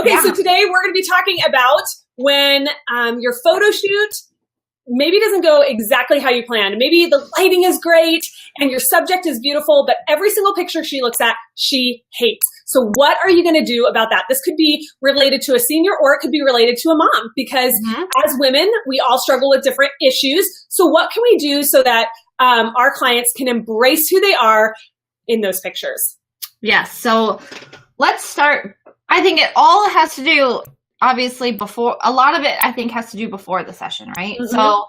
Okay, so today we're going to be talking about when your photo shoot maybe doesn't go exactly how you planned. Maybe the lighting is great and your subject is beautiful, but every single picture she looks at, she hates. So what are you going to do about that? This could be related to a senior or it could be related to a mom because as women, we all struggle with different issues. So what can we do so that our clients can embrace who they are in those pictures? Yes. So let's start. I think it all has to do, obviously, before. A lot of it, I think, has to do before the session, right? So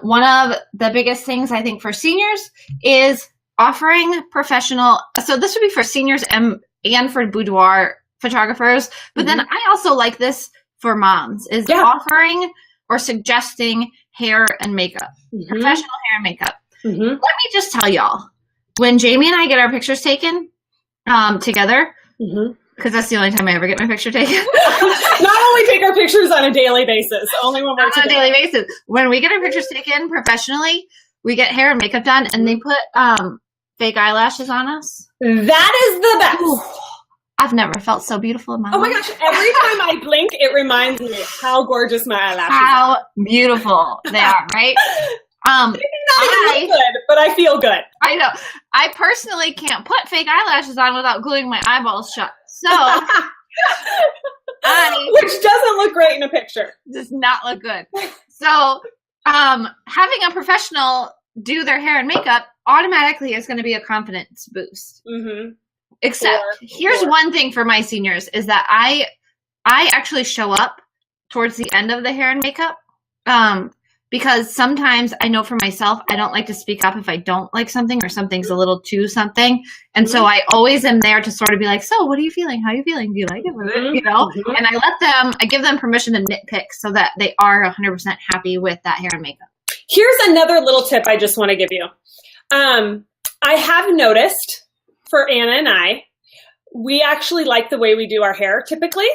one of the biggest things, I think, for seniors is offering professional. So this would be for seniors and for boudoir photographers. But then I also like this for moms, is offering or suggesting hair and makeup, professional hair and makeup. Let me just tell y'all, when Jamie and I get our pictures taken together, because that's the only time I ever get my picture taken. Not only take our pictures on a daily basis, only when we're together. On a daily basis. When we get our pictures taken professionally, we get hair and makeup done, and they put fake eyelashes on us. That is the best. Ooh, I've never felt so beautiful in my life. Oh my gosh, every time I blink, it reminds me how gorgeous my eyelashes are. How beautiful they are, right? Not even good, but I feel good. I know. I personally can't put fake eyelashes on without gluing my eyeballs shut. So, which doesn't look great in a picture. Does not look good. So, having a professional do their hair and makeup automatically is going to be a confidence boost. Except, here's one thing for my seniors is that I actually show up towards the end of the hair and makeup. Because sometimes I know for myself, I don't like to speak up if I don't like something or something's a little too something. And so I always am there to sort of be like, so what are you feeling? How are you feeling? Do you like it? You know? And I give them permission to nitpick so that they are 100% happy with that hair and makeup. Here's another little tip I just want to give you. I have noticed for Anna and I, we actually like the way we do our hair typically.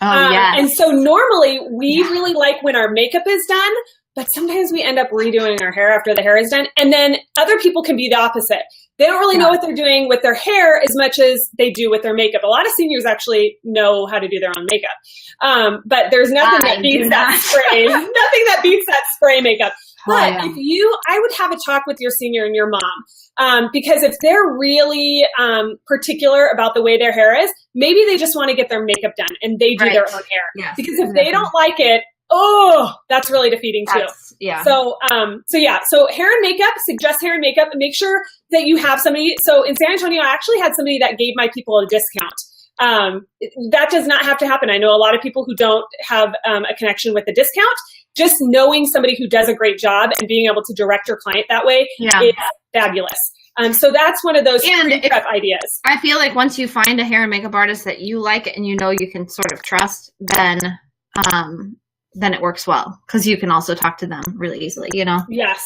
And so normally we really like when our makeup is done, but sometimes we end up redoing our hair after the hair is done. And then other people can be the opposite. They don't really know what they're doing with their hair as much as they do with their makeup. A lot of seniors actually know how to do their own makeup. But there's nothing that beats that spray. Nothing that beats that spray makeup. But I would have a talk with your senior and your mom. Because if they're really particular about the way their hair is, maybe they just want to get their makeup done and they do their own hair. Because if they don't like it, that's really defeating too. So hair and makeup, suggest hair and makeup, and make sure that you have somebody. So in San Antonio, I actually had somebody that gave my people a discount. That does not have to happen. I know a lot of people who don't have a connection with the discount. Just knowing somebody who does a great job and being able to direct your client that way is fabulous. So that's one of those prep ideas. I feel like once you find a hair and makeup artist that you like and you know you can sort of trust, then it works well because you can also talk to them really easily, you know? Yes.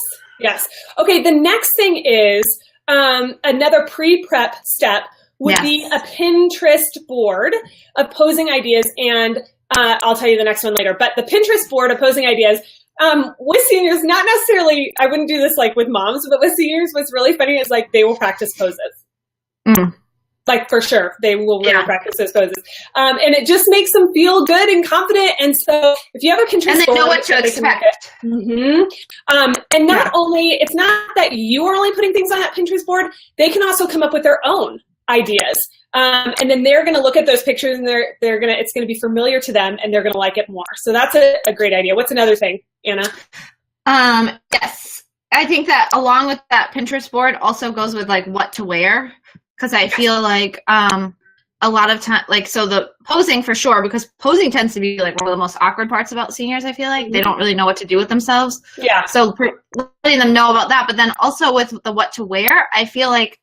Okay, the next thing is another pre-prep step would be a Pinterest board of posing ideas, and I'll tell you the next one later, but the Pinterest board of posing ideas with seniors, not necessarily, I wouldn't do this like with moms, but with seniors, what's really funny is like they will practice poses. Like for sure, they will really practice those poses. And it just makes them feel good and confident. And so if you have a Pinterest board, and they know what to expect. And not only, it's not that you are only putting things on that Pinterest board, they can also come up with their own ideas. And then they're going to look at those pictures and it's going to be familiar to them and they're going to like it more. So that's a great idea. What's another thing, Anna? Yes. I think that along with that Pinterest board also goes with like what to wear. Cause I feel like, a lot of time, like, so the posing for sure, because posing tends to be like one of the most awkward parts about seniors. I feel like they don't really know what to do with themselves. Yeah. So letting them know about that, but then also with the what to wear, I feel like,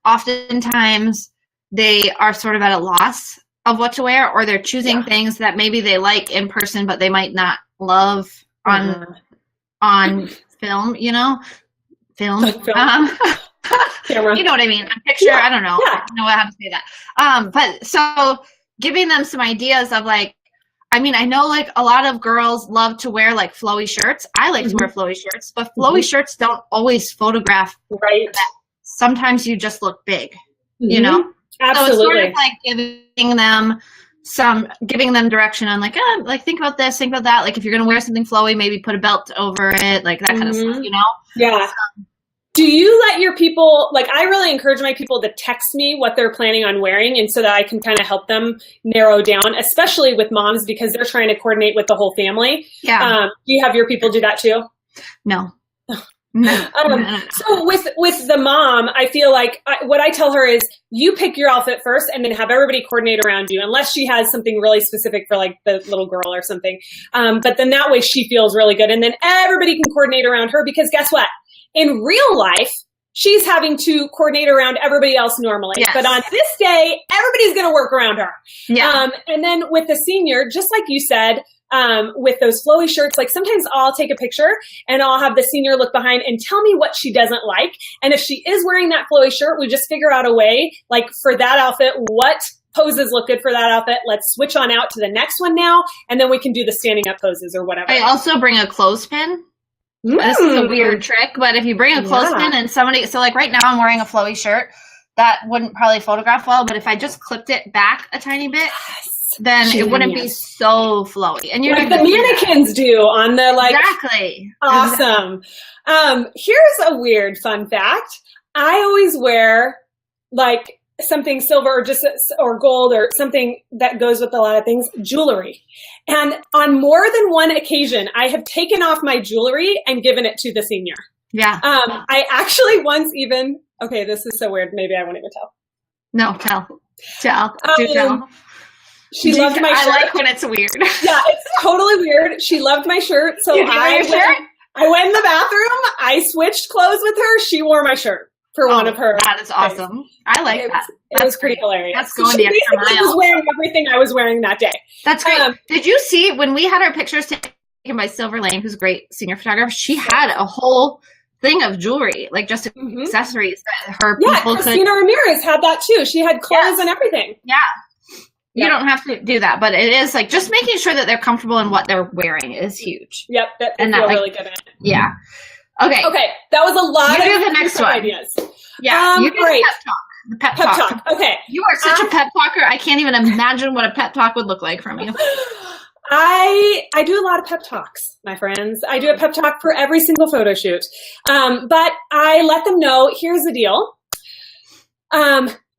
oftentimes they are sort of at a loss of what to wear, or they're choosing things that maybe they like in person, but they might not love on film, you know, film. Camera. You know what I mean? A picture. I don't know. I don't know how to say that. But so giving them some ideas of like, I mean, I know like a lot of girls love to wear like flowy shirts. I like to wear flowy shirts, but flowy shirts don't always photograph. Right. That. Sometimes you just look big, you know? Absolutely. So it's sort of like giving them giving them direction on like think about this, think about that. Like if you're going to wear something flowy, maybe put a belt over it, like that kind of stuff, you know? Yeah. Do you let your people, like I really encourage my people to text me what they're planning on wearing, and so that I can kind of help them narrow down, especially with moms because they're trying to coordinate with the whole family. Yeah. Do you have your people do that too? No. So with the mom, I feel like what I tell her is you pick your outfit first and then have everybody coordinate around you, unless she has something really specific for like the little girl or something. But then that way she feels really good. And then everybody can coordinate around her because guess what? In real life, she's having to coordinate around everybody else normally. Yes. But on this day, everybody's going to work around her. Yeah. And then with the senior, just like you said, with those flowy shirts, like sometimes I'll take a picture and I'll have the senior look behind and tell me what she doesn't like. And if she is wearing that flowy shirt, we just figure out a way, like for that outfit, what poses look good for that outfit. Let's switch on out to the next one now. And then we can do the standing up poses or whatever. I also bring a clothespin. This is a weird trick, but if you bring a clothespin and somebody, so like right now I'm wearing a flowy shirt, that wouldn't probably photograph well, but if I just clipped it back a tiny bit, then it wouldn't be so flowy. And you're like the mannequins do on the like. Exactly. Awesome. Here's a weird fun fact. I always wear like something silver or gold or something that goes with a lot of things, jewelry. And on more than one occasion, I have taken off my jewelry and given it to the senior. Yeah. I actually once even, okay, this is so weird. Maybe I won't even tell. No, tell. Do tell. She loved my shirt. I like when it's weird. Yeah, it's totally weird. She loved my shirt. So I went in the bathroom. I switched clothes with her. She wore my shirt. For one of her. That is awesome. I like that. It was pretty hilarious. That's going the extra mile. She was wearing everything I was wearing that day. That's great. Did you see when we had our pictures taken by Silver Lane, who's a great senior photographer? She had a whole thing of jewelry, like just accessories that her people could. Christina Ramirez had that too. She had clothes and everything. Yeah. You don't have to do that, but it is like just making sure that they're comfortable in what they're wearing is huge. Yep. That feel really good at it. Yeah. Okay. That was a lot of the next one. Ideas. Yeah. You do great. The pep talk. The pep talk. Okay. You are such a pep talker. I can't even imagine what a pep talk would look like from you. I do a lot of pep talks, my friends. I do a pep talk for every single photo shoot. But I let them know, here's the deal.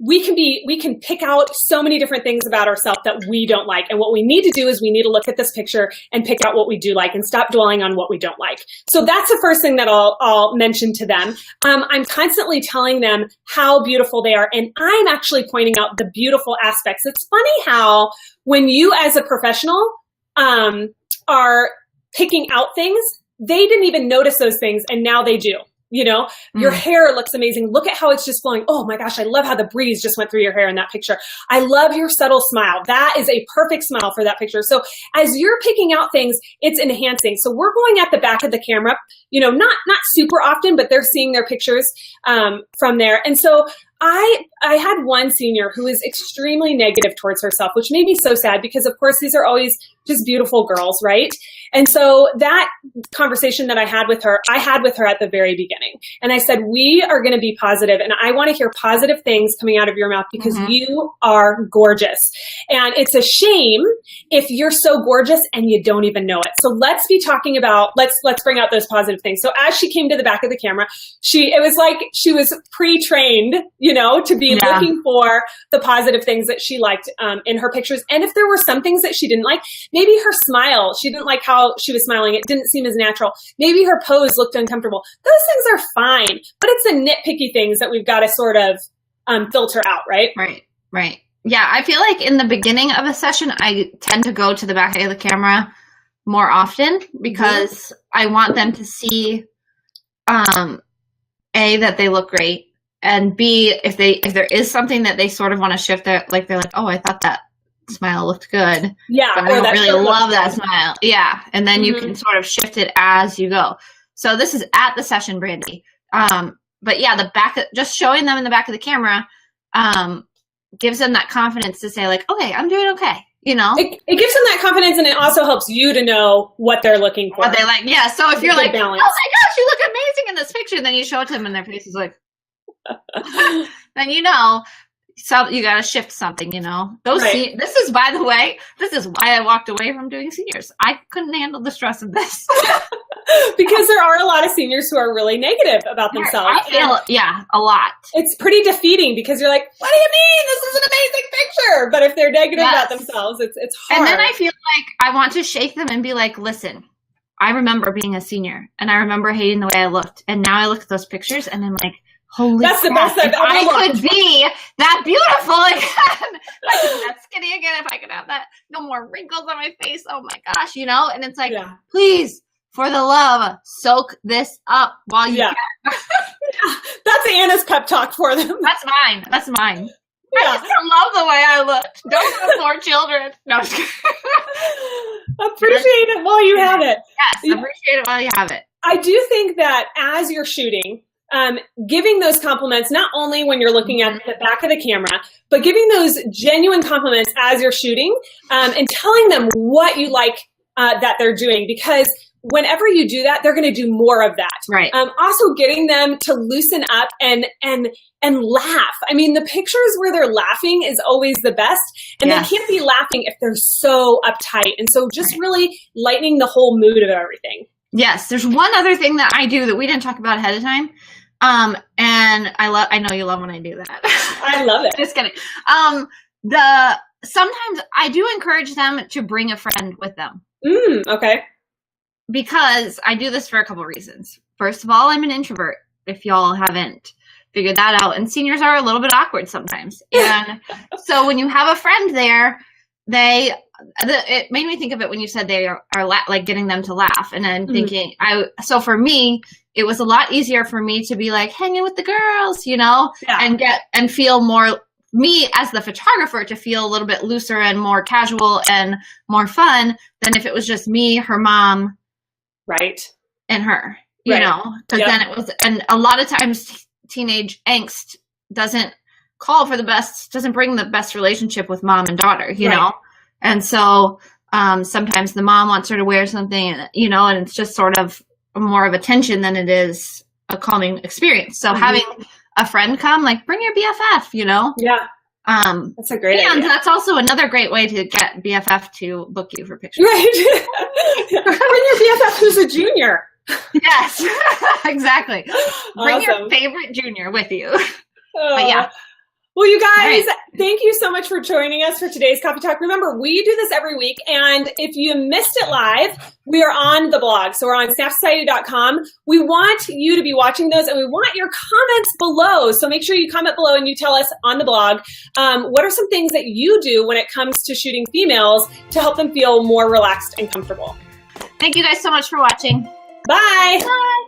We can pick out so many different things about ourselves that we don't like. And what we need to do is we need to look at this picture and pick out what we do like and stop dwelling on what we don't like. So that's the first thing that I'll mention to them. I'm constantly telling them how beautiful they are. And I'm actually pointing out the beautiful aspects. It's funny how when you as a professional are picking out things, they didn't even notice those things. And now they do. You know, your hair looks amazing. Look at how it's just flowing. Oh my gosh, I love how the breeze just went through your hair in that picture. I love your subtle smile. That is a perfect smile for that picture. So as you're picking out things, it's enhancing. So we're going at the back of the camera, you know, not super often, but they're seeing their pictures from there. And so I had one senior who is extremely negative towards herself, which made me so sad because, of course, these are always just beautiful girls, right? And so that conversation that I had with her at the very beginning. And I said, we are going to be positive, and I want to hear positive things coming out of your mouth because you are gorgeous. And it's a shame if you're so gorgeous and you don't even know it. So let's be talking about, let's bring out those positive things. So as she came to the back of the camera, it was like she was pre-trained, you know, to be looking for the positive things that she liked in her pictures. And if there were some things that she didn't like, maybe her smile, she didn't like how she was smiling. It didn't seem as natural. Maybe her pose looked uncomfortable. Those things are fine, but it's the nitpicky things that we've got to sort of filter out, right? Right. Yeah, I feel like in the beginning of a session, I tend to go to the back of the camera more often because I want them to see, A, that they look great, and B, if there is something that they sort of want to shift, they're like, oh, I thought that smile looked good. Yeah. But I don't really love that smile. Yeah. And then you can sort of shift it as you go. So this is at the session, Brandy. But yeah, just showing them in the back of the camera, gives them that confidence to say like, okay, I'm doing okay. You know, it gives them that confidence, and it also helps you to know what they're looking for. What they like. Yeah. So if you're like, balance. Oh my gosh, you look amazing in this picture, then you show it to them and their face is like, then you know, So you got to shift something, you know. This is, by the way, this is why I walked away from doing seniors. I couldn't handle the stress of this. Because there are a lot of seniors who are really negative about themselves. I feel, a lot. It's pretty defeating because you're like, what do you mean? This is an amazing picture. But if they're negative about themselves, it's hard. And then I feel like I want to shake them and be like, listen, I remember being a senior and I remember hating the way I looked. And now I look at those pictures and I'm like, holy That's the best I've ever I looked. could be that beautiful again. If I could be that skinny again, if I could have that, no more wrinkles on my face. Oh my gosh, you know? And it's like, please, for the love, soak this up while you can. That's Anna's pep talk for them. That's mine. Yeah. I just love the way I looked. Don't have more children. No, I'm just kidding. Appreciate it while you have it. Yes, appreciate it while you have it. I do think that as you're shooting, giving those compliments, not only when you're looking at the back of the camera, but giving those genuine compliments as you're shooting, and telling them what you like that they're doing, because whenever you do that, they're going to do more of that. Right. Also getting them to loosen up and laugh. I mean, the pictures where they're laughing is always the best, and they can't be laughing if they're so uptight. And so just really lightening the whole mood of everything. Yes. There's one other thing that I do that we didn't talk about ahead of time. And I know you love when I do that. I love it. Just kidding. Sometimes I do encourage them to bring a friend with them. Okay. Because I do this for a couple reasons. First of all, I'm an introvert, if y'all haven't figured that out. And seniors are a little bit awkward sometimes. And so when you have a friend there, it made me think of it when you said they are like getting them to laugh. And I'm thinking, so for me, it was a lot easier for me to be like hanging with the girls, you know, and feel more, me as the photographer, to feel a little bit looser and more casual and more fun than if it was just me, her mom, right, and her, you know, because then it was, and a lot of times teenage angst doesn't bring the best relationship with mom and daughter, you know, and so sometimes the mom wants her to wear something, you know, and it's just sort of more of a tension than it is a calming experience. So having a friend come, like, bring your BFF, you know? Yeah. That's a great idea. And that's also another great way to get BFF to book you for pictures. Right. Bring your BFF who's a junior. Yes, exactly. Bring Awesome. your favorite junior with you. But yeah. Well, you guys, thank you so much for joining us for today's Coffee Talk. Remember, we do this every week, and if you missed it live, we are on the blog. So we're on snapsociety.com. We want you to be watching those, and we want your comments below. So make sure you comment below and you tell us on the blog, what are some things that you do when it comes to shooting females to help them feel more relaxed and comfortable. Thank you guys so much for watching. Bye. Bye.